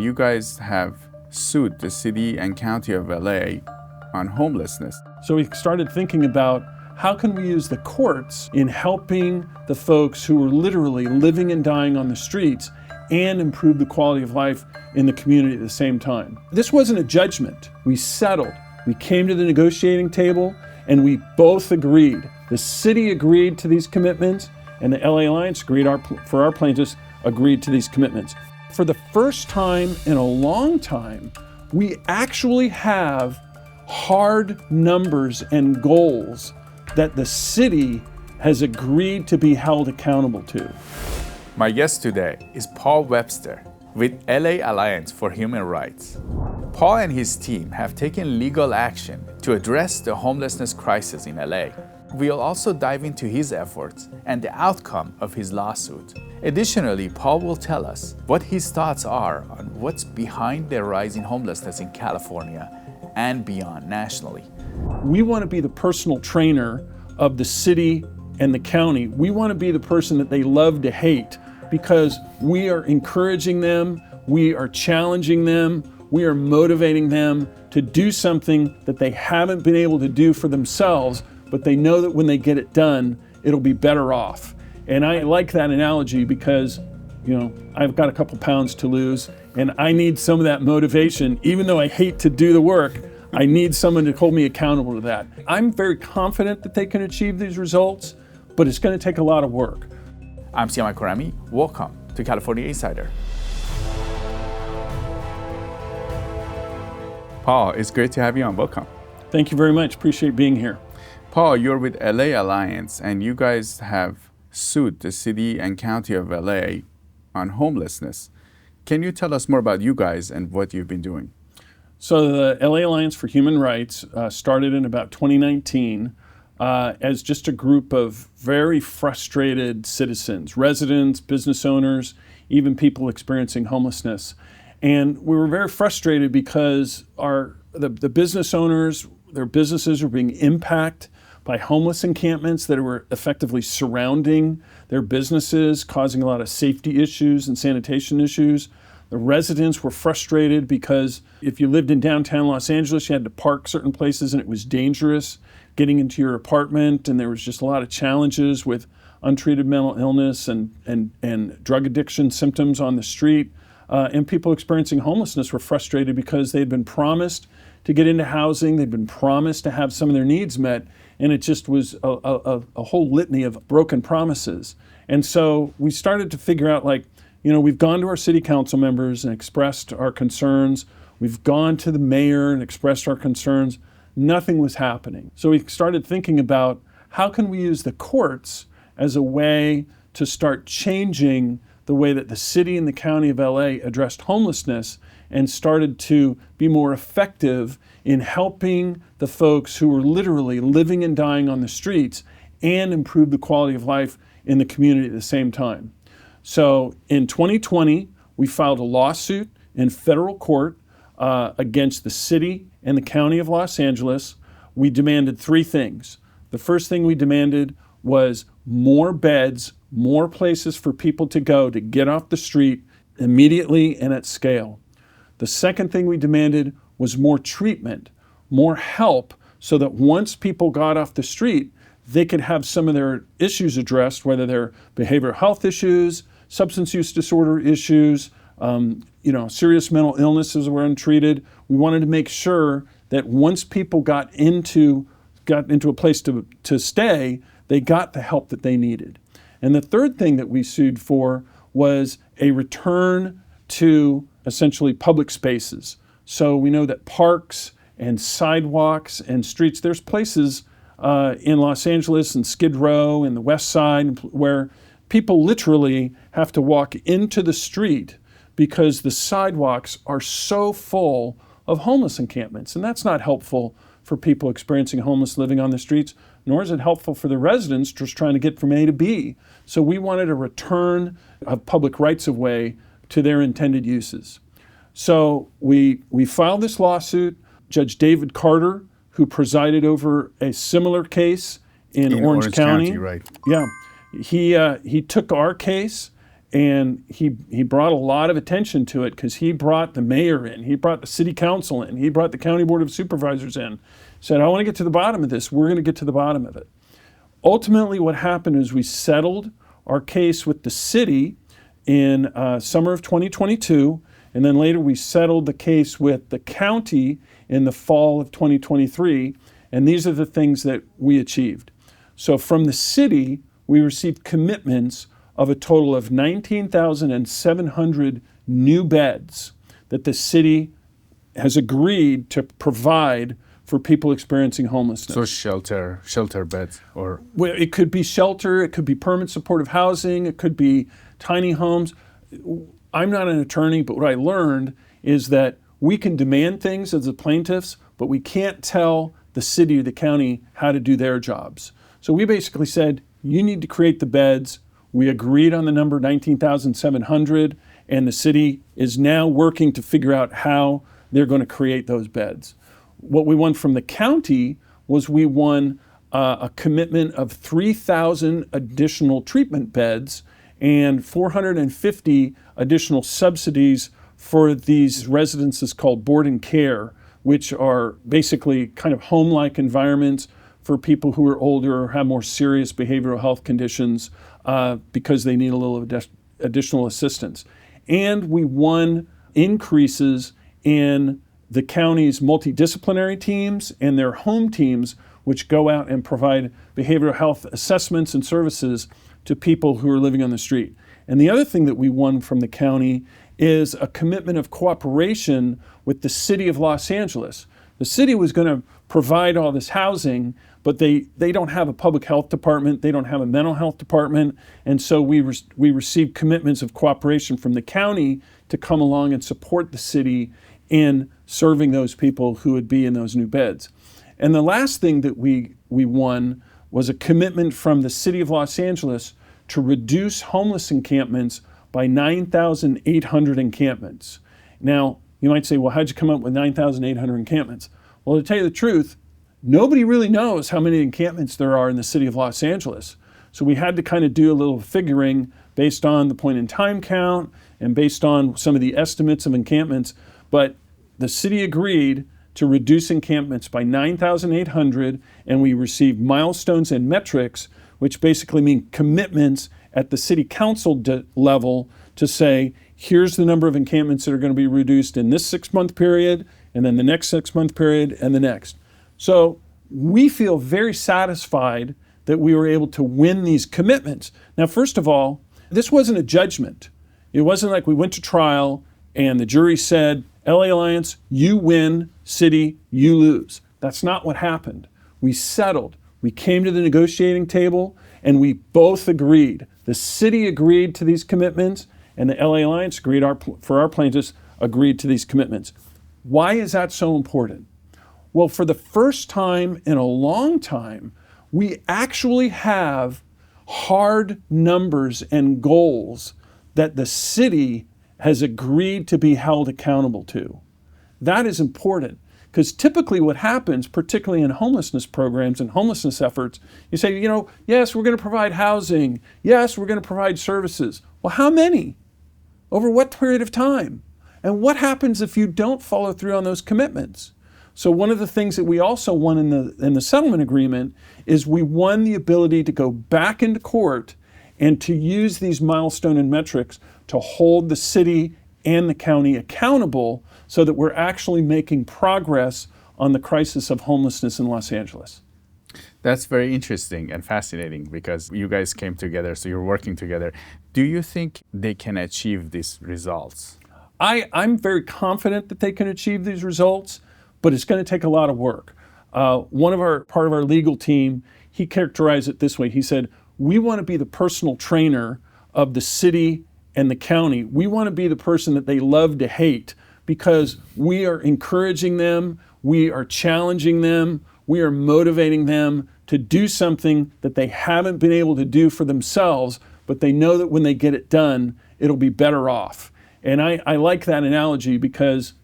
You guys have sued the city and county of LA on homelessness. So we started thinking about how can we use the courts in helping the folks who are literally living and dying on the streets and improve the quality of life in the community at the same time. This wasn't a judgment. We settled. We came to the negotiating table and we both agreed. The city agreed to these commitments and the LA Alliance for our plaintiffs agreed to these commitments. For the first time in a long time, we actually have hard numbers and goals that the city has agreed to be held accountable to. My guest today is Paul Webster with LA Alliance for Human Rights. Paul and his team have taken legal action to address the homelessness crisis in LA. We'll also dive into his efforts and the outcome of his lawsuit. Additionally, Paul will tell us what his thoughts are on what's behind the rise in homelessness in California and beyond nationally. We want to be the personal trainer of the city and the county. We want to be the person that they love to hate because we are encouraging them, we are challenging them, we are motivating them to do something that they haven't been able to do for themselves, but they know that when they get it done, it'll be better off. And I like that analogy because, I've got a couple pounds to lose and I need some of that motivation. Even though I hate to do the work, I need someone to hold me accountable to that. I'm very confident that they can achieve these results, but it's going to take a lot of work. I'm Siyamak. Welcome to California Insider. Paul, it's great to have you on. Welcome. Thank you very much. Appreciate being here. Paul, you're with LA Alliance, and you guys have sued the city and county of LA on homelessness. Can you tell us more about you guys and what you've been doing? So the LA Alliance for Human Rights started in about 2019 as just a group of very frustrated citizens, residents, business owners, even people experiencing homelessness. And we were very frustrated because the business owners, their businesses were being impacted by homeless encampments that were effectively surrounding their businesses, causing a lot of safety issues and sanitation issues. The residents were frustrated because if you lived in downtown Los Angeles, you had to park certain places and it was dangerous getting into your apartment, and there was just a lot of challenges with untreated mental illness and drug addiction symptoms on the street. And people experiencing homelessness were frustrated because they'd been promised to get into housing, they'd been promised to have some of their needs met, and it just was a whole litany of broken promises. And so we started to figure out, we've gone to our city council members and expressed our concerns. We've gone to the mayor and expressed our concerns. Nothing was happening. So we started thinking about how can we use the courts as a way to start changing the way that the city and the county of LA addressed homelessness and started to be more effective in helping the folks who were literally living and dying on the streets and improve the quality of life in the community at the same time. So in 2020, we filed a lawsuit in federal court against the city and the county of Los Angeles. We demanded three things. The first thing we demanded was more beds, more places for people to go to get off the street immediately and at scale. The second thing we demanded was more treatment, more help, so that once people got off the street, they could have some of their issues addressed, whether they're behavioral health issues, substance use disorder issues, serious mental illnesses were untreated. We wanted to make sure that once people got into a place to stay, they got the help that they needed. And the third thing that we sued for was a return to essentially public spaces. So we know that parks and sidewalks and streets, there's places in Los Angeles and Skid Row and the West Side where people literally have to walk into the street because the sidewalks are so full of homeless encampments. And that's not helpful for people experiencing homeless living on the streets, nor is it helpful for the residents just trying to get from A to B. So we wanted a return of public rights of way to their intended uses. So we filed this lawsuit. Judge David Carter, who presided over a similar case in Orange County. Right. Yeah. He took our case And he brought a lot of attention to it because he brought the mayor in, he brought the city council in, he brought the county board of supervisors in, said, I want to get to the bottom of this. We're going to get to the bottom of it. Ultimately, what happened is we settled our case with the city in summer of 2022, and then later we settled the case with the county in the fall of 2023, and these are the things that we achieved. So from the city, we received commitments of a total of 19,700 new beds that the city has agreed to provide for people experiencing homelessness. So shelter beds, or? Well, it could be shelter, it could be permanent supportive housing, it could be tiny homes. I'm not an attorney, but what I learned is that we can demand things as the plaintiffs, but we can't tell the city or the county how to do their jobs. So we basically said, you need to create the beds. We agreed on the number 19,700, and the city is now working to figure out how they're going to create those beds. What we won from the county was we won a commitment of 3,000 additional treatment beds and 450 additional subsidies for these residences called board and care, which are basically kind of home-like environments for people who are older or have more serious behavioral health conditions because they need a little additional assistance. And we won increases in the county's multidisciplinary teams and their home teams, which go out and provide behavioral health assessments and services to people who are living on the street. And the other thing that we won from the county is a commitment of cooperation with the city of Los Angeles. The city was going to provide all this housing, but they don't have a public health department, they don't have a mental health department, and so we received commitments of cooperation from the county to come along and support the city in serving those people who would be in those new beds. And the last thing that we won was a commitment from the city of Los Angeles to reduce homeless encampments by 9,800 encampments. Now, you might say, well, how'd you come up with 9,800 encampments? Well, to tell you the truth, nobody really knows how many encampments there are in the city of Los Angeles. So we had to kind of do a little figuring based on the point in time count and based on some of the estimates of encampments. But the city agreed to reduce encampments by 9,800, and we received milestones and metrics, which basically mean commitments at the city council level to say, here's the number of encampments that are going to be reduced in this 6-month period, and then the next 6-month period, and the next. So we feel very satisfied that we were able to win these commitments. Now, first of all, this wasn't a judgment. It wasn't like we went to trial and the jury said, LA Alliance, you win, city, you lose. That's not what happened. We settled. We came to the negotiating table and we both agreed. The city agreed to these commitments and the LA Alliance agreed for our plaintiffs agreed to these commitments. Why is that so important? Well, for the first time in a long time, we actually have hard numbers and goals that the city has agreed to be held accountable to. That is important because typically what happens, particularly in homelessness programs and homelessness efforts, you say, yes, we're going to provide housing. Yes, we're going to provide services. Well, how many? Over what period of time? And what happens if you don't follow through on those commitments? So one of the things that we also won in the settlement agreement is we won the ability to go back into court and to use these milestone and metrics to hold the city and the county accountable so that we're actually making progress on the crisis of homelessness in Los Angeles. That's very interesting and fascinating because you guys came together, so you're working together. Do you think they can achieve these results? I'm very confident that they can achieve these results, but it's going to take a lot of work. Part of our legal team, he characterized it this way. He said, we want to be the personal trainer of the city and the county. We want to be the person that they love to hate because we are encouraging them, we are challenging them, we are motivating them to do something that they haven't been able to do for themselves, but they know that when they get it done, it'll be better off. And I like that analogy because,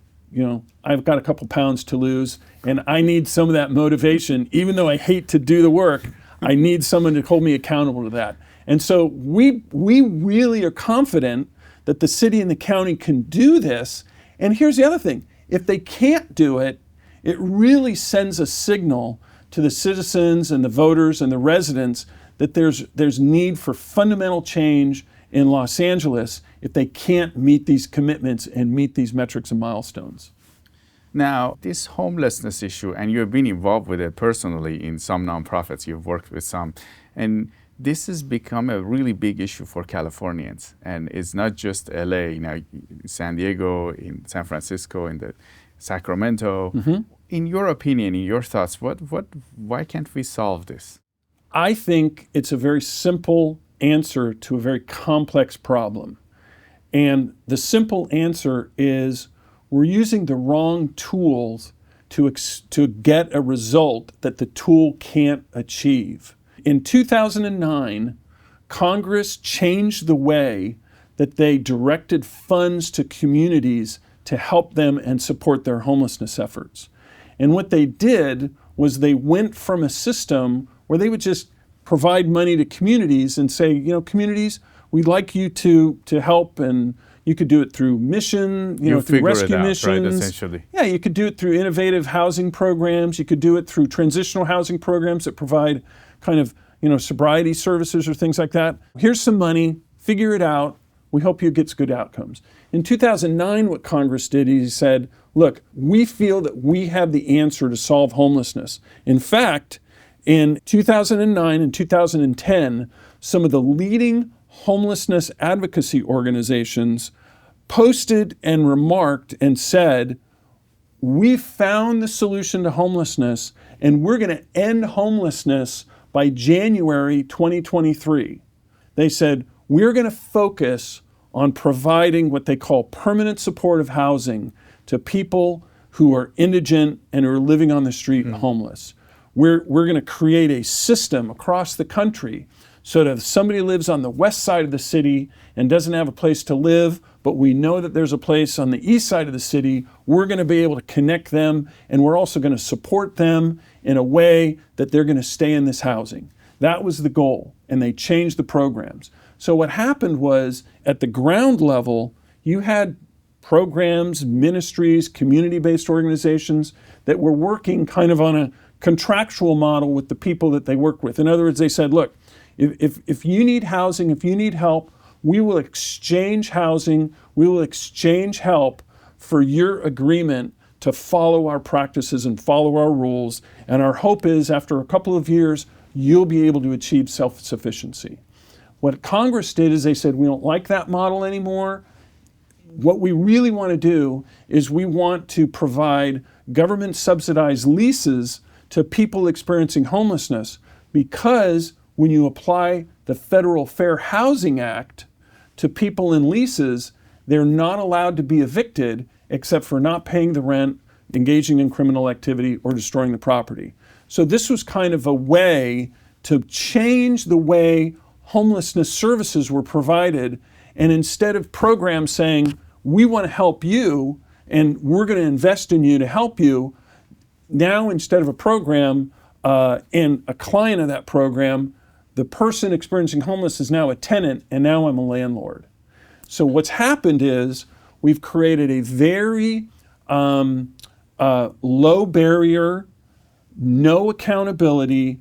I've got a couple pounds to lose and I need some of that motivation. Even though I hate to do the work, I need someone to hold me accountable to that. And so we really are confident that the city and the county can do this. And here's the other thing. If they can't do it, it really sends a signal to the citizens and the voters and the residents that there's need for fundamental change in Los Angeles if they can't meet these commitments and meet these metrics and milestones. Now, this homelessness issue, and you've been involved with it personally in some nonprofits, you've worked with some, and this has become a really big issue for Californians. And it's not just LA, San Diego, in San Francisco, in the Sacramento. Mm-hmm. In your opinion, in your thoughts, why can't we solve this? I think it's a very simple answer to a very complex problem. And the simple answer is we're using the wrong tools to get a result that the tool can't achieve. In 2009, Congress changed the way that they directed funds to communities to help them and support their homelessness efforts. And what they did was they went from a system where they would just provide money to communities and say, communities, we'd like you to help, and you could do it through mission, through rescue missions. Right, essentially. Yeah, you could do it through innovative housing programs. You could do it through transitional housing programs that provide kind of, sobriety services or things like that. Here's some money, figure it out. We hope you get good outcomes. In 2009, what Congress did, he said, look, we feel that we have the answer to solve homelessness. In fact, in 2009 and 2010, some of the leading homelessness advocacy organizations posted and remarked and said, we found the solution to homelessness, and we're going to end homelessness by January 2023. They said, we're going to focus on providing what they call permanent supportive housing to people who are indigent and who are living on the street and homeless. We're going to create a system across the country so that if somebody lives on the west side of the city and doesn't have a place to live, but we know that there's a place on the east side of the city, we're going to be able to connect them, and we're also going to support them in a way that they're going to stay in this housing. That was the goal, and they changed the programs. So what happened was, at the ground level, you had programs, ministries, community-based organizations that were working kind of on a contractual model with the people that they work with. In other words, they said, look, if you need housing, if you need help, we will exchange housing, we will exchange help for your agreement to follow our practices and follow our rules. And our hope is, after a couple of years, you'll be able to achieve self-sufficiency. What Congress did is they said, we don't like that model anymore. What we really want to do is we want to provide government subsidized leases to people experiencing homelessness, because when you apply the Federal Fair Housing Act to people in leases, they're not allowed to be evicted except for not paying the rent, engaging in criminal activity, or destroying the property. So this was kind of a way to change the way homelessness services were provided, and instead of programs saying, we want to help you and we're going to invest in you to help you, now instead of a program and a client of that program, the person experiencing homelessness is now a tenant, and now I'm a landlord. So what's happened is we've created a very low barrier, no accountability,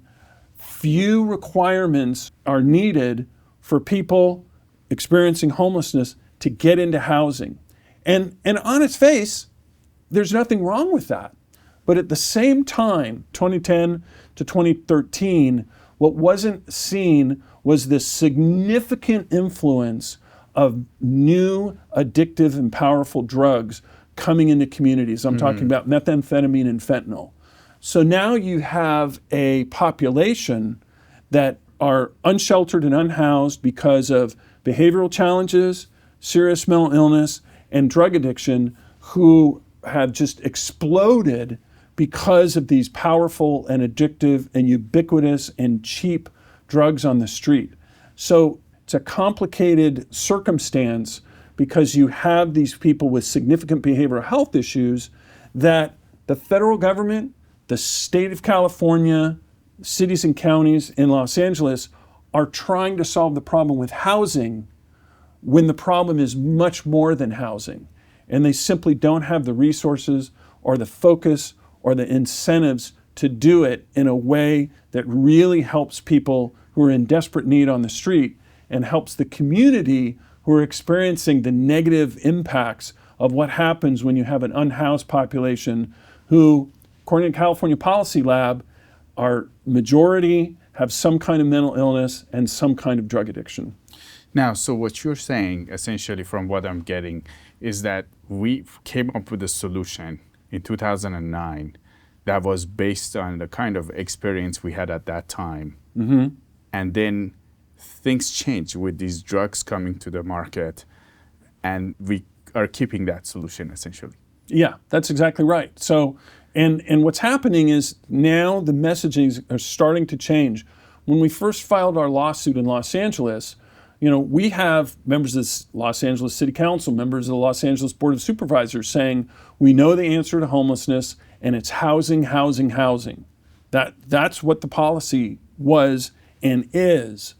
few requirements are needed for people experiencing homelessness to get into housing. And on its face, there's nothing wrong with that. But at the same time, 2010 to 2013, what wasn't seen was this significant influence of new addictive and powerful drugs coming into communities. I'm talking about methamphetamine and fentanyl. So now you have a population that are unsheltered and unhoused because of behavioral challenges, serious mental illness, and drug addiction, who have just exploded because of these powerful and addictive and ubiquitous and cheap drugs on the street. So it's a complicated circumstance because you have these people with significant behavioral health issues that the federal government, the state of California, cities and counties in Los Angeles are trying to solve the problem with housing when the problem is much more than housing. And they simply don't have the resources or the focus or the incentives to do it in a way that really helps people who are in desperate need on the street and helps the community who are experiencing the negative impacts of what happens when you have an unhoused population who, according to California Policy Lab, are majority have some kind of mental illness and some kind of drug addiction. Now, so what you're saying, essentially from what I'm getting, is that we came up with a solution in 2009 that was based on the kind of experience we had at that time. Mm-hmm. And then things changed with these drugs coming to the market, and we are keeping that solution essentially. Yeah, that's exactly right. So, and what's happening is now the messagings are starting to change. When we first filed our lawsuit in Los Angeles, we have members of the Los Angeles City Council, members of the Los Angeles Board of Supervisors saying, we know the answer to homelessness and it's housing, housing, housing. That's what the policy was and is.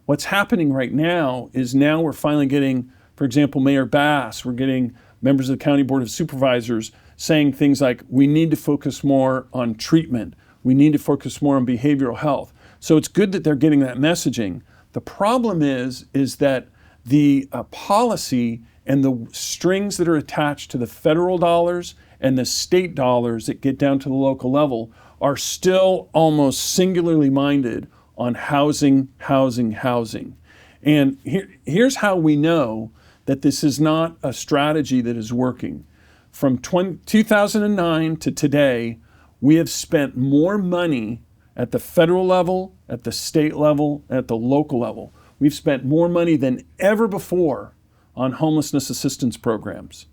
What's happening right now is now we're finally getting, for example, Mayor Bass, we're getting members of the County Board of Supervisors saying things like, we need to focus more on treatment. We need to focus more on behavioral health. So it's good that they're getting that messaging. The problem is that the policy and the strings that are attached to the federal dollars and the state dollars that get down to the local level are still almost singularly minded on housing, housing, housing. And here's how we know that this is not a strategy that is working. From 2009 to today, we have spent more money at the federal level, at the state level, at the local level. We've spent more money than ever before on homelessness assistance programs.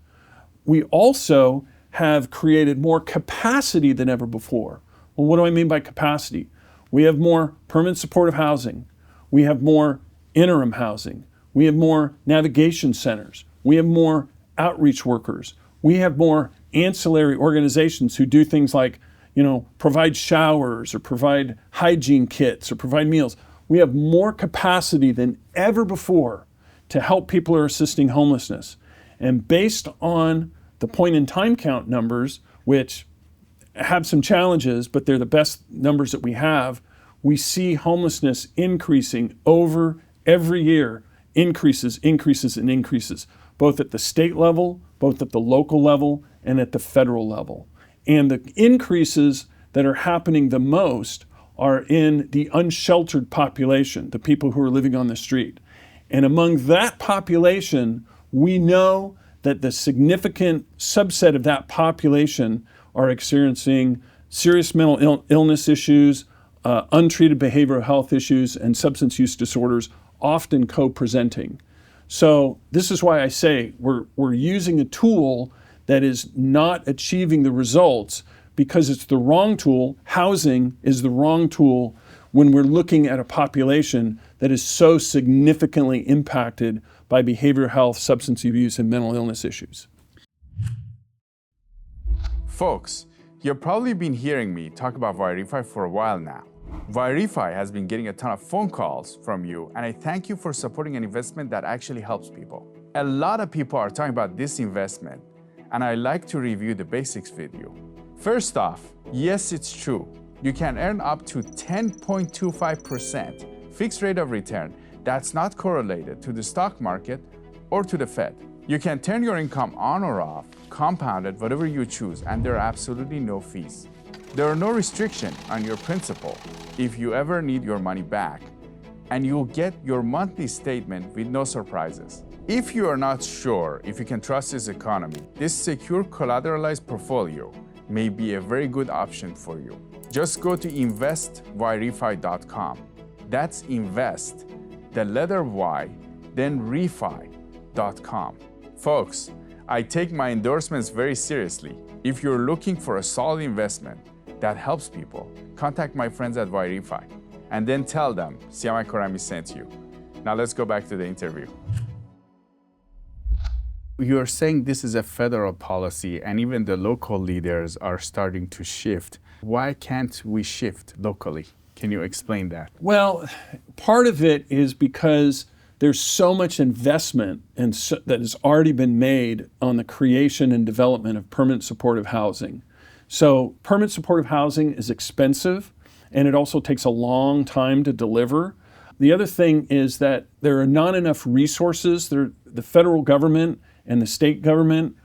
We also have created more capacity than ever before. Well, what do I mean by capacity? We have more permanent supportive housing. We have more interim housing. We have more navigation centers. We have more outreach workers. We have more ancillary organizations who do things like, provide showers or provide hygiene kits or provide meals. We have more capacity than ever before to help people who are assisting homelessness. And based on the point in time count numbers, which have some challenges, but they're the best numbers that we have, we see homelessness increasing over every year, increases, and increases, both at the state level, both at the local level, and at the federal level. And the increases that are happening the most are in the unsheltered population, the people who are living on the street. And among that population, we know that the significant subset of that population are experiencing serious mental illness issues, untreated behavioral health issues, and substance use disorders, often co-presenting. So this is why I say we're using a tool that is not achieving the results because it's the wrong tool. Housing is the wrong tool when we're looking at a population that is so significantly impacted by behavioral health, substance abuse, and mental illness issues. Folks, you've probably been hearing me talk about Wi-Fi for a while now. Wi-Fi has been getting a ton of phone calls from you, and I thank you for supporting an investment that actually helps people. A lot of people are talking about this investment, and I like to review the basics with you. First off, yes, it's true. You can earn up to 10.25% fixed rate of return that's not correlated to the stock market or to the Fed. You can turn your income on or off, compounded, whatever you choose, and there are absolutely no fees. There are no restrictions on your principal if you ever need your money back, and you'll get your monthly statement with no surprises. If you are not sure if you can trust this economy, this secure collateralized portfolio may be a very good option for you. Just go to investwirefi.com. That's invest, the letter Y, then refi.com. Folks, I take my endorsements very seriously. If you're looking for a solid investment that helps people, contact my friends at Wi-Fi and then tell them Siyamak sent you. Now let's go back to the interview. You're saying this is a federal policy and even the local leaders are starting to shift. Why can't we shift locally? Can you explain that? Well, part of it is because there's so much investment that has already been made on the creation and development of permanent supportive housing. So permanent supportive housing is expensive, and it also takes a long time to deliver. The other thing is that there are not enough resources. The federal government and the state government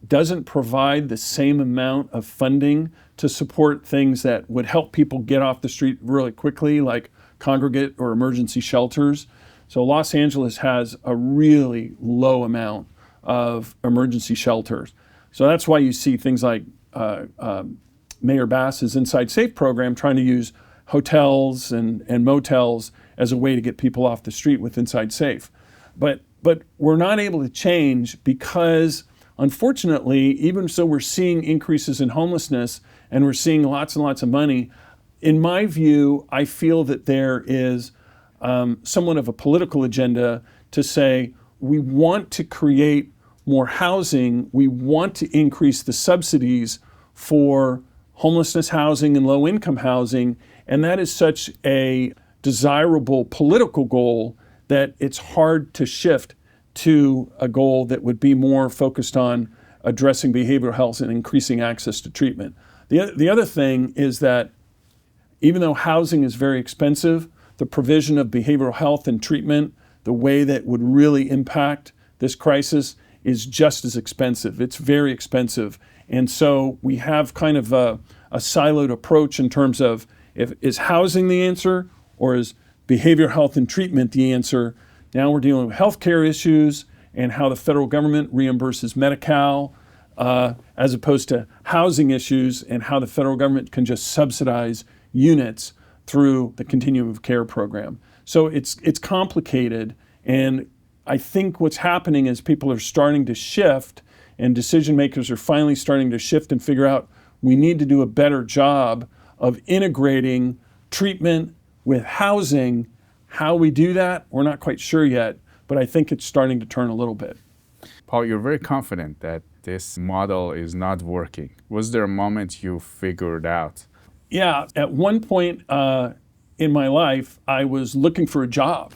doesn't provide the same amount of funding to support things that would help people get off the street really quickly, like congregate or emergency shelters. So Los Angeles has a really low amount of emergency shelters. So that's why you see things like Mayor Bass's Inside Safe program trying to use hotels and motels as a way to get people off the street with Inside Safe. But we're not able to change because, unfortunately, even so we're seeing increases in homelessness and we're seeing lots and lots of money. In my view, I feel that there is somewhat of a political agenda to say we want to create more housing, we want to increase the subsidies for homelessness housing and low-income housing, and that is such a desirable political goal that it's hard to shift to a goal that would be more focused on addressing behavioral health and increasing access to treatment. The other thing is that even though housing is very expensive, the provision of behavioral health and treatment, the way that would really impact this crisis, is just as expensive. It's very expensive. And so we have kind of a siloed approach in terms of is housing the answer or is behavioral health and treatment the answer? Now we're dealing with healthcare issues and how the federal government reimburses Medi-Cal as opposed to housing issues and how the federal government can just subsidize units through the continuum of care program. So it's complicated, and I think what's happening is people are starting to shift and decision makers are finally starting to shift and figure out we need to do a better job of integrating treatment with housing. How we do that, we're not quite sure yet, but I think it's starting to turn a little bit. Paul, you're very confident that this model is not working. Was there a moment you figured out? Yeah, at one point in my life, I was looking for a job.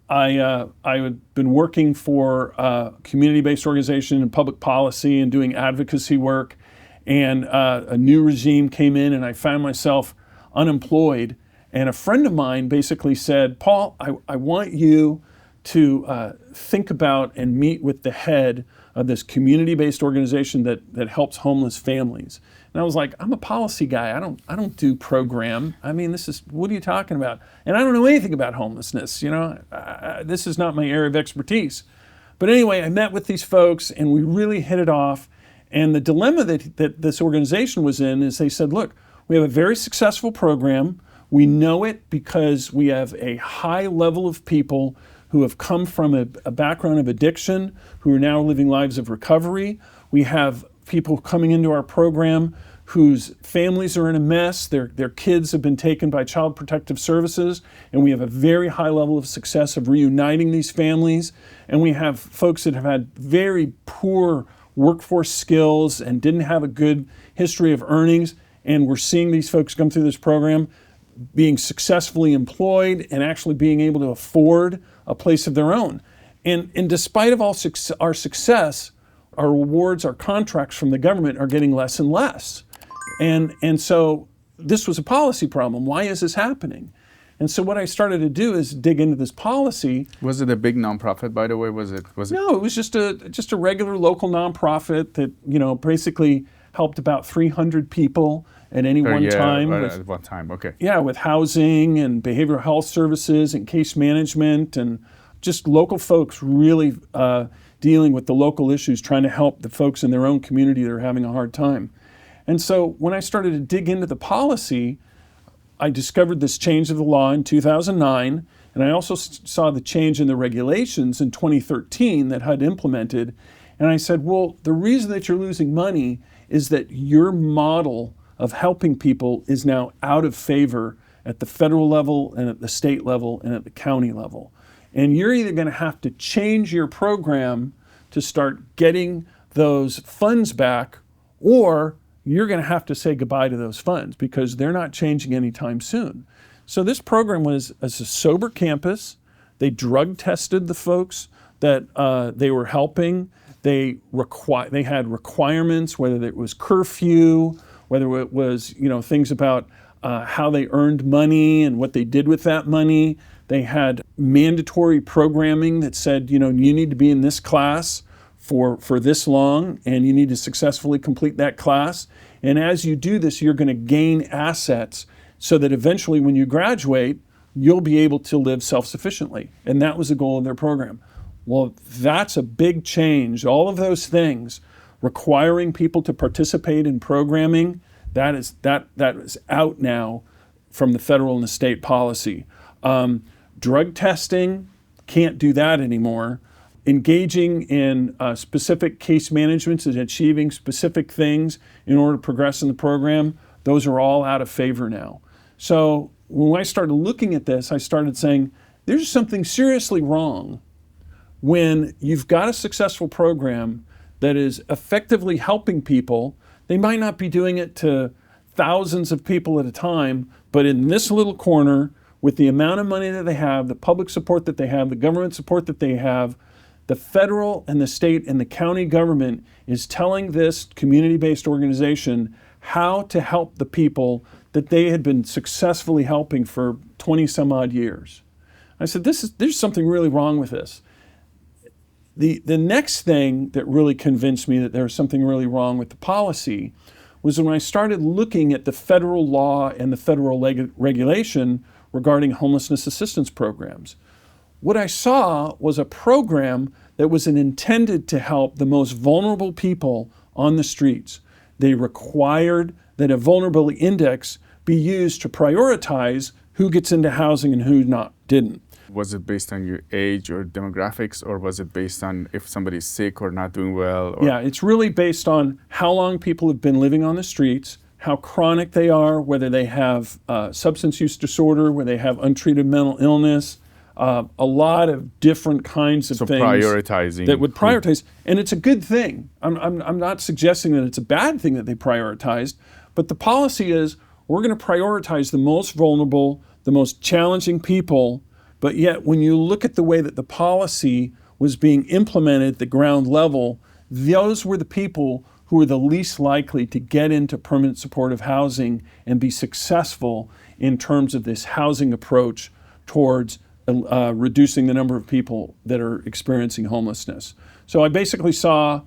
I had been working for a community-based organization in public policy and doing advocacy work, and a new regime came in and I found myself unemployed. And a friend of mine basically said, Paul, I want you to think about and meet with the head of this community-based organization that helps homeless families. And I was like, I'm a policy guy. I don't do program. I mean, what are you talking about? And I don't know anything about homelessness. This is not my area of expertise. But anyway, I met with these folks and we really hit it off. And the dilemma that this organization was in is they said, look, we have a very successful program. We know it because we have a high level of people who have come from a background of addiction, who are now living lives of recovery. We have people coming into our program whose families are in a mess. Their kids have been taken by Child Protective Services, and we have a very high level of success of reuniting these families. And we have folks that have had very poor workforce skills and didn't have a good history of earnings. And we're seeing these folks come through this program being successfully employed and actually being able to afford a place of their own. And despite of all our success, our rewards, our contracts from the government are getting less and less. And so this was a policy problem. Why is this happening? And so what I started to do is dig into this policy. Was it a big nonprofit, by the way? Was it? No, it was just a regular local nonprofit that basically helped about 300 people at any one time. At one time, okay. Yeah, with housing and behavioral health services and case management and just local folks really dealing with the local issues, trying to help the folks in their own community that are having a hard time. And so when I started to dig into the policy, I discovered this change of the law in 2009, and I also saw the change in the regulations in 2013 that HUD implemented. And I said, well, the reason that you're losing money is that your model of helping people is now out of favor at the federal level and at the state level and at the county level. And you're either going to have to change your program to start getting those funds back, or you're going to have to say goodbye to those funds because they're not changing anytime soon. So this program was as a sober campus. They drug tested the folks that they were helping. They had requirements, whether it was curfew, whether it was things about how they earned money and what they did with that money. They had mandatory programming that said, you need to be in this class for this long, and you need to successfully complete that class. And as you do this, you're going to gain assets so that eventually when you graduate, you'll be able to live self-sufficiently. And that was the goal of their program. Well, that's a big change. All of those things, requiring people to participate in programming, that is out now from the federal and the state policy. Drug testing, can't do that anymore. Engaging in specific case management and achieving specific things in order to progress in the program, those are all out of favor now. So when I started looking at this, I started saying, there's something seriously wrong when you've got a successful program that is effectively helping people. They might not be doing it to thousands of people at a time, but in this little corner, with the amount of money that they have, the public support that they have, the government support that they have, the federal and the state and the county government is telling this community-based organization how to help the people that they had been successfully helping for 20 some odd years. I said, there's something really wrong with this. The next thing that really convinced me that there was something really wrong with the policy was when I started looking at the federal law and the federal regulation regarding homelessness assistance programs. What I saw was a program that was intended to help the most vulnerable people on the streets. They required that a vulnerability index be used to prioritize who gets into housing and who didn't. Was it based on your age or demographics, or was it based on if somebody's sick or not doing well? Yeah, it's really based on how long people have been living on the streets, how chronic they are, whether they have substance use disorder, whether they have untreated mental illness, a lot of different kinds of things prioritizing that would prioritize. And it's a good thing. I'm not suggesting that it's a bad thing that they prioritized, but the policy is we're going to prioritize the most vulnerable, the most challenging people. But yet when you look at the way that the policy was being implemented at the ground level, those were the people who were the least likely to get into permanent supportive housing and be successful in terms of this housing approach towards reducing the number of people that are experiencing homelessness. So I basically saw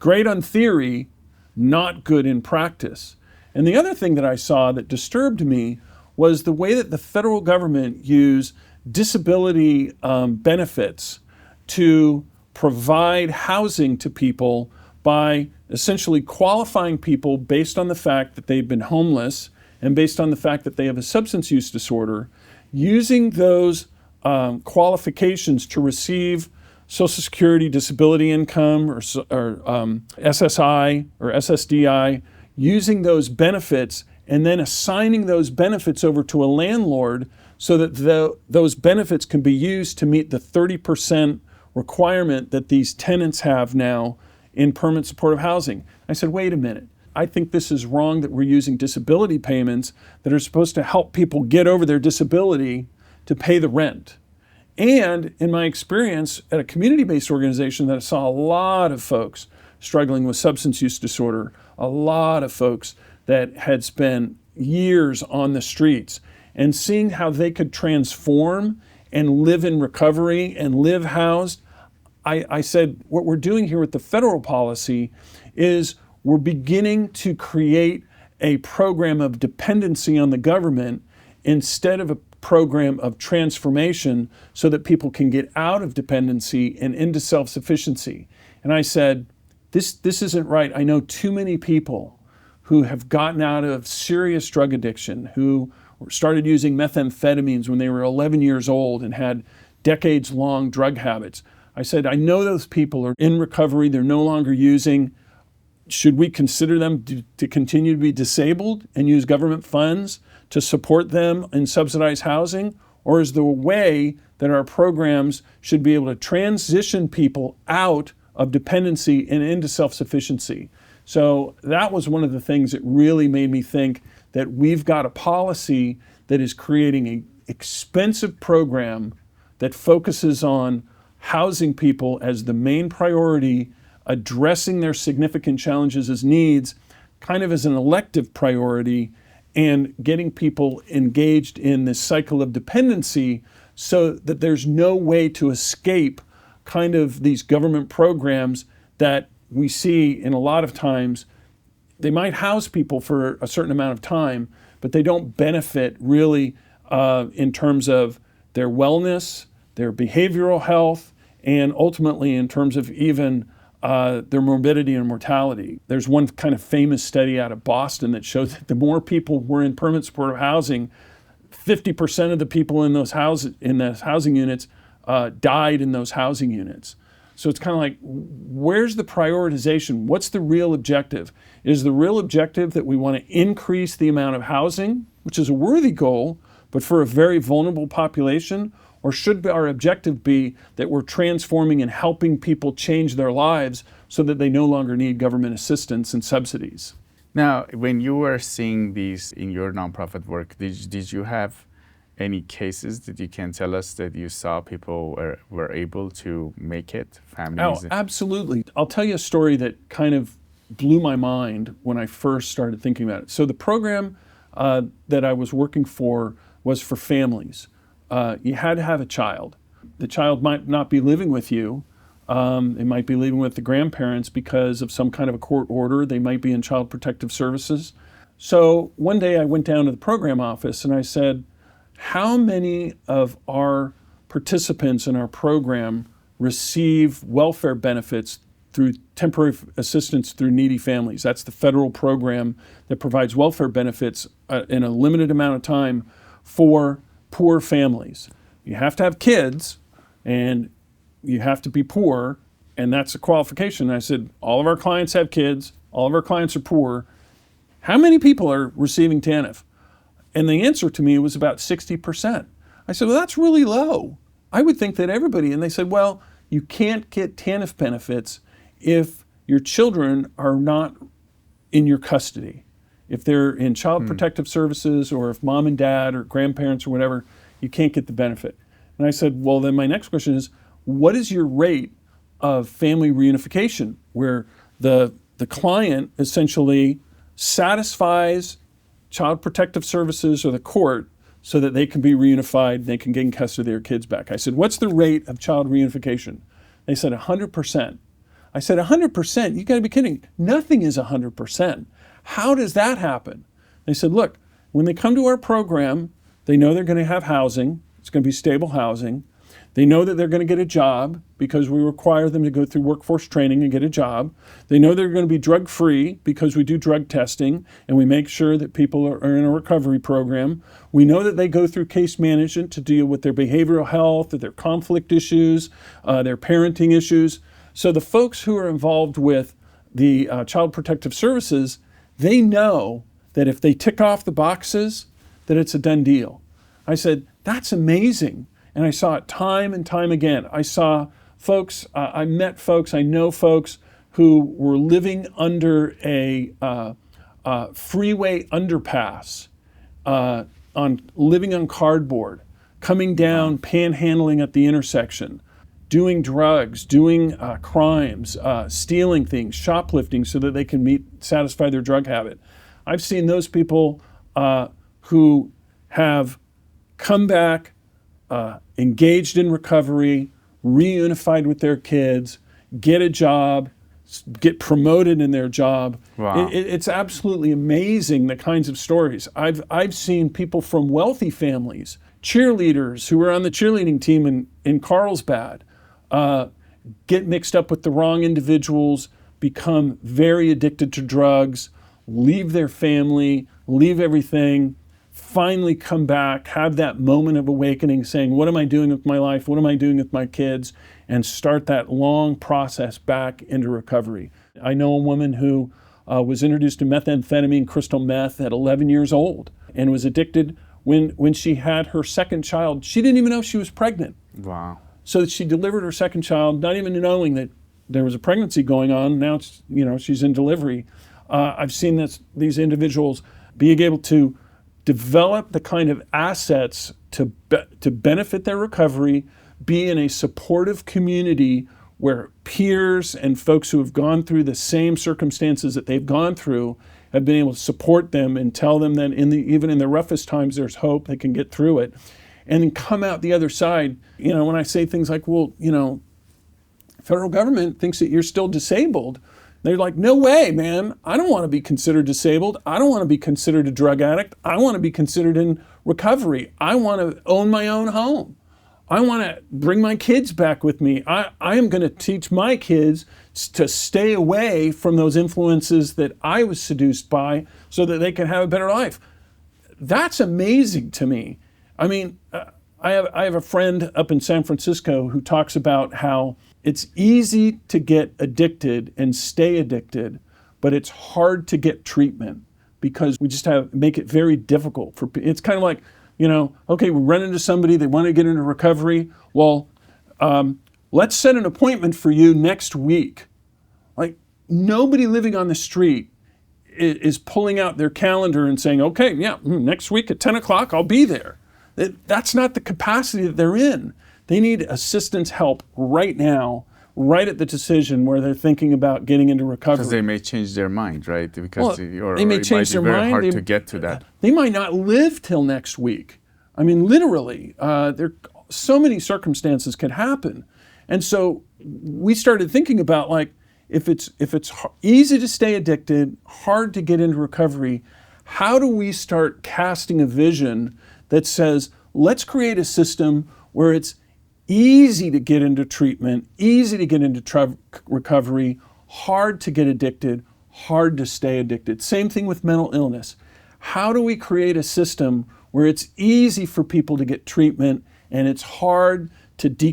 great on theory, not good in practice. And the other thing that I saw that disturbed me was the way that the federal government used disability benefits to provide housing to people by essentially qualifying people based on the fact that they've been homeless and based on the fact that they have a substance use disorder, using those qualifications to receive Social Security disability income or SSI or SSDI, using those benefits and then assigning those benefits over to a landlord so that those benefits can be used to meet the 30% requirement that these tenants have now in permanent supportive housing. I said, wait a minute. I think this is wrong that we're using disability payments that are supposed to help people get over their disability to pay the rent. And in my experience at a community-based organization, that I saw a lot of folks struggling with substance use disorder, a lot of folks that had spent years on the streets, and seeing how they could transform and live in recovery and live housed. I said, what we're doing here with the federal policy is we're beginning to create a program of dependency on the government instead of a program of transformation so that people can get out of dependency and into self-sufficiency. And I said, this isn't right. I know too many people who have gotten out of serious drug addiction, who started using methamphetamines when they were 11 years old and had decades-long drug habits. I said, I know those people are in recovery. They're no longer using. Should we consider them to continue to be disabled and use government funds to support them in subsidized housing? Or is there a way that our programs should be able to transition people out of dependency and into self-sufficiency? So that was one of the things that really made me think that we've got a policy that is creating an expensive program that focuses on housing people as the main priority, addressing their significant challenges as needs, kind of as an elective priority, and getting people engaged in this cycle of dependency so that there's no way to escape kind of these government programs that we see in a lot of times. They might house people for a certain amount of time, but they don't benefit really in terms of their wellness, their behavioral health, and ultimately in terms of even their morbidity and mortality. There's one kind of famous study out of Boston that showed that the more people were in permanent supportive housing, 50% of the people in those housing units died in those housing units. So it's kind of like, where's the prioritization? What's the real objective? Is the real objective that we want to increase the amount of housing, which is a worthy goal, but for a very vulnerable population? Or should our objective be that we're transforming and helping people change their lives so that they no longer need government assistance and subsidies? Now, when you were seeing these in your nonprofit work, did you have any cases that you can tell us that you saw people were able to make it, families? Oh, absolutely. I'll tell you a story that kind of blew my mind when I first started thinking about it. So the program that I was working for was for families. You had to have a child. The child might not be living with you. They might be living with the grandparents because of some kind of a court order. They might be in Child Protective Services. So one day I went down to the program office and I said, how many of our participants in our program receive welfare benefits through temporary assistance through needy families? That's the federal program that provides welfare benefits in a limited amount of time for poor families. You have to have kids and you have to be poor, and that's a qualification. And I said, all of our clients have kids, all of our clients are poor. How many people are receiving TANF? And the answer to me was about 60%. I said, well, that's really low. I would think that everybody, and they said, well, you can't get TANF benefits if your children are not in your custody. If they're in Child Protective Services, or if mom and dad or grandparents or whatever, you can't get the benefit. And I said, well, then my next question is, what is your rate of family reunification, where the client essentially satisfies Child Protective Services or the court so that they can be reunified, they can get in custody of their kids back? I said, what's the rate of child reunification? They said 100%. I said, 100%? You gotta be kidding. Nothing is 100%. How does that happen? They said, look, when they come to our program, they know they're gonna have housing. It's gonna be stable housing. They know that they're going to get a job because we require them to go through workforce training and get a job. They know they're going to be drug-free because we do drug testing and we make sure that people are in a recovery program. We know that they go through case management to deal with their behavioral health, their conflict issues, their parenting issues. So the folks who are involved with the Child Protective Services, they know that if they tick off the boxes, that it's a done deal. I said, that's amazing. And I saw it time and time again. I saw folks, I met folks, I know folks who were living under a freeway underpass, living on cardboard, coming down, panhandling at the intersection, doing drugs, doing crimes, stealing things, shoplifting so that they can satisfy their drug habit. I've seen those people who have come back, engaged in recovery, reunified with their kids, get a job, get promoted in their job. Wow. It's absolutely amazing, the kinds of stories. I've seen people from wealthy families, cheerleaders who were on the cheerleading team in Carlsbad, get mixed up with the wrong individuals, become very addicted to drugs, leave their family, leave everything, finally come back, have that moment of awakening saying, what am I doing with my life? What am I doing with my kids? And start that long process back into recovery. I know a woman who was introduced to methamphetamine, crystal meth, at 11 years old and was addicted when she had her second child. She didn't even know she was pregnant. Wow. So that she delivered her second child, not even knowing that there was a pregnancy going on. Now she's in delivery. I've seen these individuals being able to develop the kind of assets to benefit their recovery, be in a supportive community where peers and folks who have gone through the same circumstances that they've gone through have been able to support them and tell them that even in the roughest times there's hope, they can get through it, and then come out the other side. When I say things like, well, federal government thinks that you're still disabled, they're like, no way, man. I don't want to be considered disabled. I don't want to be considered a drug addict. I want to be considered in recovery. I want to own my own home. I want to bring my kids back with me. I am going to teach my kids to stay away from those influences that I was seduced by so that they can have a better life. That's amazing to me. I mean, I have a friend up in San Francisco who talks about how it's easy to get addicted and stay addicted, but it's hard to get treatment because we just make it very difficult for people. It's kind of like, okay, we run into somebody, they want to get into recovery. Well, let's set an appointment for you next week. Like, nobody living on the street is pulling out their calendar and saying, okay, yeah, next week at 10 o'clock, I'll be there. That's not the capacity that they're in. They need assistance, help right now, right at the decision where they're thinking about getting into recovery. Because they may change their mind, right? Because they may change their mind. It's very hard to get to that. They might not live till next week. I mean, literally, so many circumstances could happen. And so we started thinking about, like, if it's easy to stay addicted, hard to get into recovery, how do we start casting a vision that says, let's create a system where it's easy to get into treatment, easy to get into recovery, hard to get addicted, hard to stay addicted. Same thing with mental illness. How do we create a system where it's easy for people to get treatment and it's hard to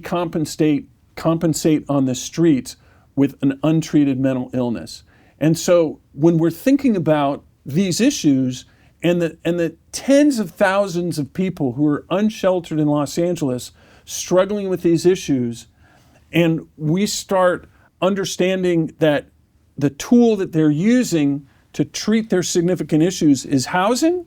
compensate on the streets with an untreated mental illness? And so when we're thinking about these issues and the tens of thousands of people who are unsheltered in Los Angeles struggling with these issues, and we start understanding that the tool that they're using to treat their significant issues is housing,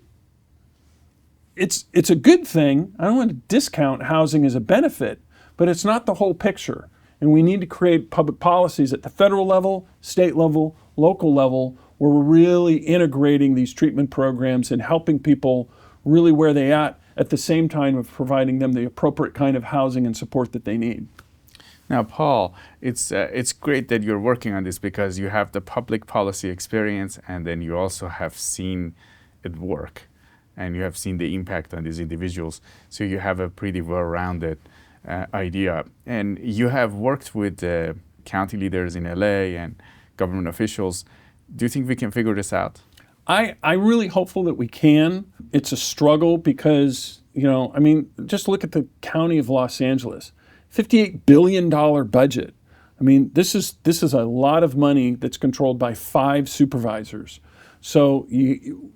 it's a good thing. I don't want to discount housing as a benefit, but it's not the whole picture. And we need to create public policies at the federal level, state level, local level, where we're really integrating these treatment programs and helping people really where they at the same time of providing them the appropriate kind of housing and support that they need. Now, Paul, it's great that you're working on this because you have the public policy experience and then you also have seen it work and you have seen the impact on these individuals. So you have a pretty well-rounded idea. And you have worked with county leaders in LA and government officials. Do you think we can figure this out? I'm really hopeful that we can. It's a struggle because, just look at the county of Los Angeles, $58 billion budget. I mean, this is a lot of money that's controlled by 5 supervisors. So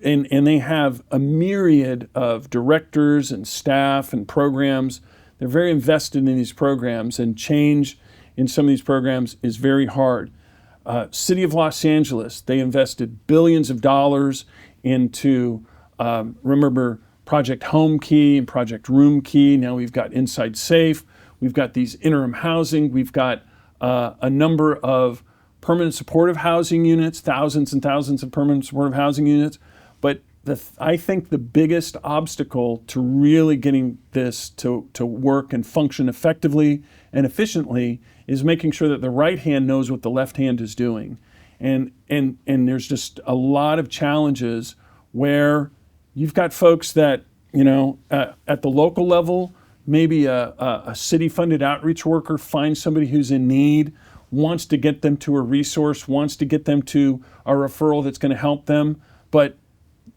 and they have a myriad of directors and staff and programs. They're very invested in these programs, and change in some of these programs is very hard. City of Los Angeles, they invested billions of dollars into, remember, Project Home Key and Project Room Key. Now we've got Inside Safe. We've got these interim housing. We've got a number of permanent supportive housing units, thousands and thousands of permanent supportive housing units. But I think the biggest obstacle to really getting this to work and function effectively and efficiently is making sure that the right hand knows what the left hand is doing. And there's just a lot of challenges where you've got folks that, at the local level, maybe a city-funded outreach worker finds somebody who's in need, wants to get them to a resource, wants to get them to a referral that's going to help them, but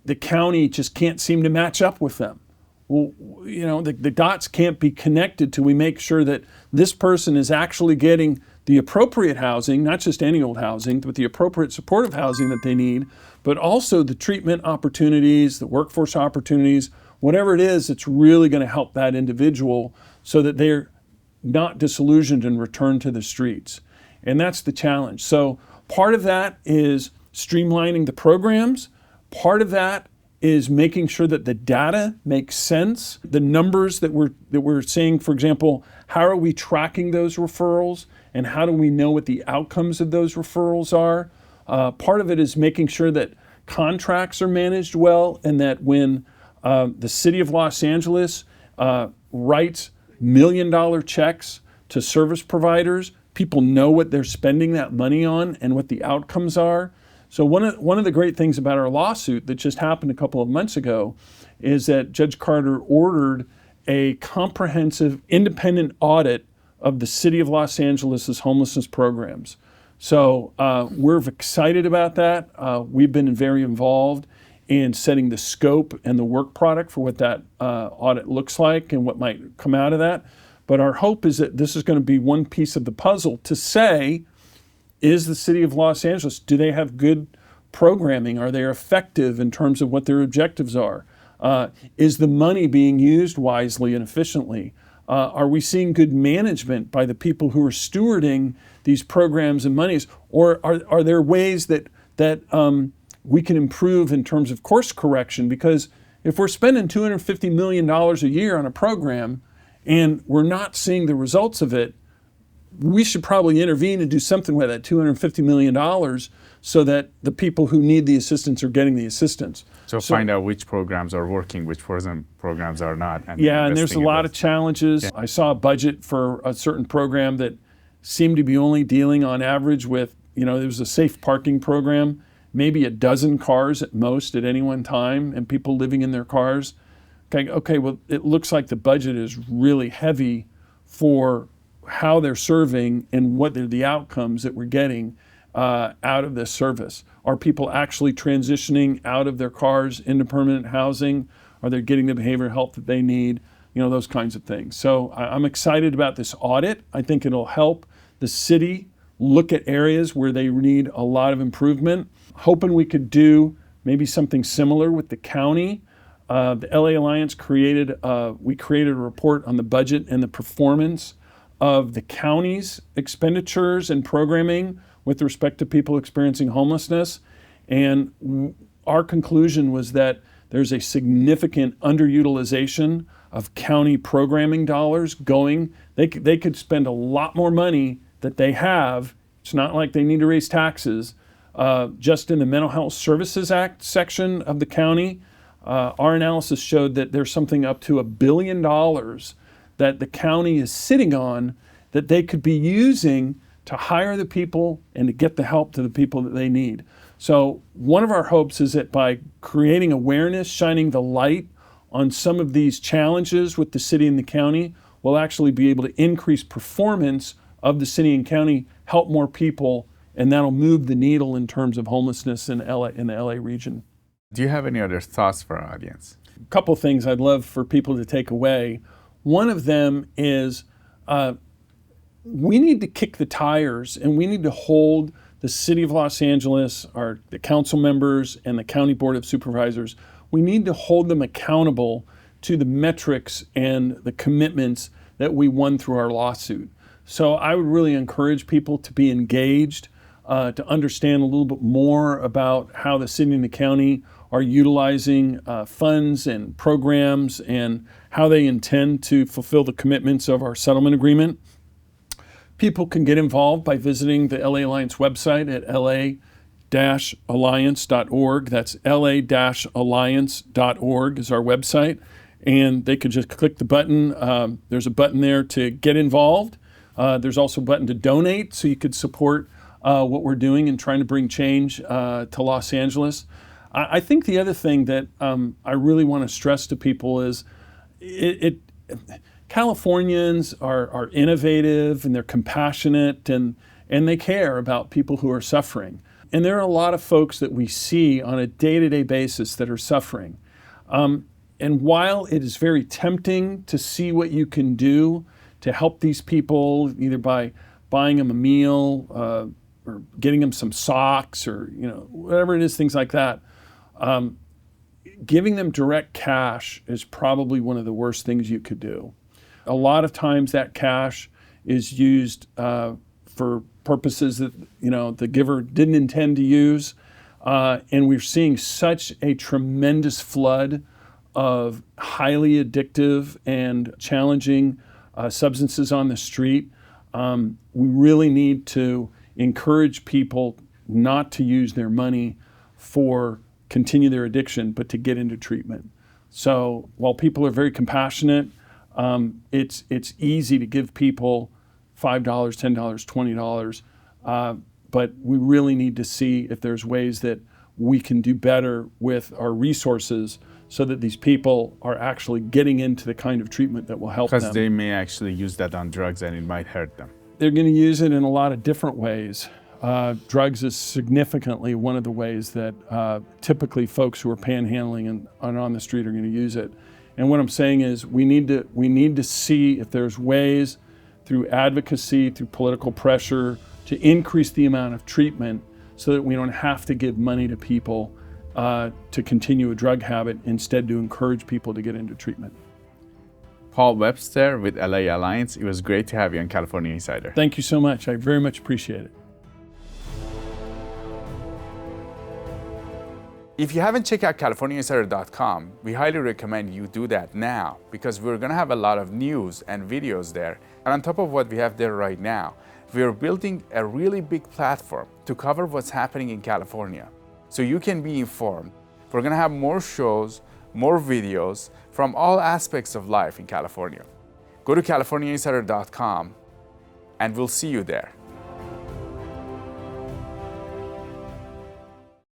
the county just can't seem to match up with them. Well, the dots can't be connected till we make sure that this person is actually getting the appropriate housing, not just any old housing, but the appropriate supportive housing that they need, but also the treatment opportunities, the workforce opportunities, whatever it is that's really going to help that individual so that they're not disillusioned and return to the streets. And that's the challenge. So part of that is streamlining the programs. Part of that is making sure that the data makes sense. The numbers that we're seeing, for example, how are we tracking those referrals, and how do we know what the outcomes of those referrals are? Part of it is making sure that contracts are managed well, and that when the city of Los Angeles writes million-dollar checks to service providers, people know what they're spending that money on and what the outcomes are. So one of the great things about our lawsuit that just happened a couple of months ago is that Judge Carter ordered a comprehensive independent audit of the city of Los Angeles' homelessness programs. So we're excited about that. We've been very involved in setting the scope and the work product for what that audit looks like and what might come out of that. But our hope is that this is going to be one piece of the puzzle to say, is the city of Los Angeles, do they have good programming? Are they effective in terms of what their objectives are? Is the money being used wisely and efficiently? Are we seeing good management by the people who are stewarding these programs and monies? Or are there ways that we can improve in terms of course correction? Because if we're spending $250 million a year on a program and we're not seeing the results of it, we should probably intervene and do something with that $250 million so that the people who need the assistance are getting the assistance. So find out which programs are working, which programs are not. And there's a lot of challenges. Yeah. I saw a budget for a certain program that seemed to be only dealing on average with, there was a safe parking program, maybe a dozen cars at most at any one time, and people living in their cars. Okay, well, it looks like the budget is really heavy for how they're serving and what are the outcomes that we're getting out of this service. Are people actually transitioning out of their cars into permanent housing? Are they getting the behavioral health that they need? Those kinds of things. So I'm excited about this audit. I think it'll help the city look at areas where they need a lot of improvement. Hoping we could do maybe something similar with the county. The LA Alliance created a report on the budget and the performance of the county's expenditures and programming with respect to people experiencing homelessness. And our conclusion was that there's a significant underutilization of county programming dollars going. They could spend a lot more money that they have. It's not like they need to raise taxes. Just in the Mental Health Services Act section of the county, our analysis showed that there's something up to $1 billion that the county is sitting on that they could be using to hire the people and to get the help to the people that they need. So one of our hopes is that by creating awareness, shining the light on some of these challenges with the city and the county, we'll actually be able to increase performance of the city and county, help more people, and that'll move the needle in terms of homelessness in the LA region. Do you have any other thoughts for our audience? A couple things I'd love for people to take away. One of them is we need to kick the tires, and we need to hold the city of Los Angeles, the council members and the county board of supervisors, we need to hold them accountable to the metrics and the commitments that we won through our lawsuit. So I would really encourage people to be engaged, to understand a little bit more about how the city and the county are utilizing funds and programs and how they intend to fulfill the commitments of our settlement agreement. People can get involved by visiting the LA Alliance website at la-alliance.org. That's la-alliance.org is our website. And they could just click the button. There's a button there to get involved. There's also a button to donate, so you could support what we're doing and trying to bring change to Los Angeles. I think the other thing that I really want to stress to people is Californians are innovative and they're compassionate and they care about people who are suffering. And there are a lot of folks that we see on a day-to-day basis that are suffering. And while it is very tempting to see what you can do to help these people, either by buying them a meal or getting them some socks or whatever it is, things like that, giving them direct cash is probably one of the worst things you could do. A lot of times that cash is used for purposes that the giver didn't intend to use. And we're seeing such a tremendous flood of highly addictive and challenging substances on the street. We really need to encourage people not to use their money for continue their addiction, but to get into treatment. So while people are very compassionate, it's easy to give people $5, $10, $20, but we really need to see if there's ways that we can do better with our resources so that these people are actually getting into the kind of treatment that will help them. Because they may actually use that on drugs and it might hurt them. They're going to use it in a lot of different ways. Drugs is significantly one of the ways that typically folks who are panhandling and on the street are going to use it. And what I'm saying is we need to see if there's ways through advocacy, through political pressure, to increase the amount of treatment so that we don't have to give money to people to continue a drug habit, instead to encourage people to get into treatment. Paul Webster with LA Alliance, it was great to have you on California Insider. Thank you so much. I very much appreciate it. If you haven't checked out CaliforniaInsider.com, we highly recommend you do that now because we're going to have a lot of news and videos there. And on top of what we have there right now, we are building a really big platform to cover what's happening in California so you can be informed. We're going to have more shows, more videos from all aspects of life in California. Go to CaliforniaInsider.com and we'll see you there.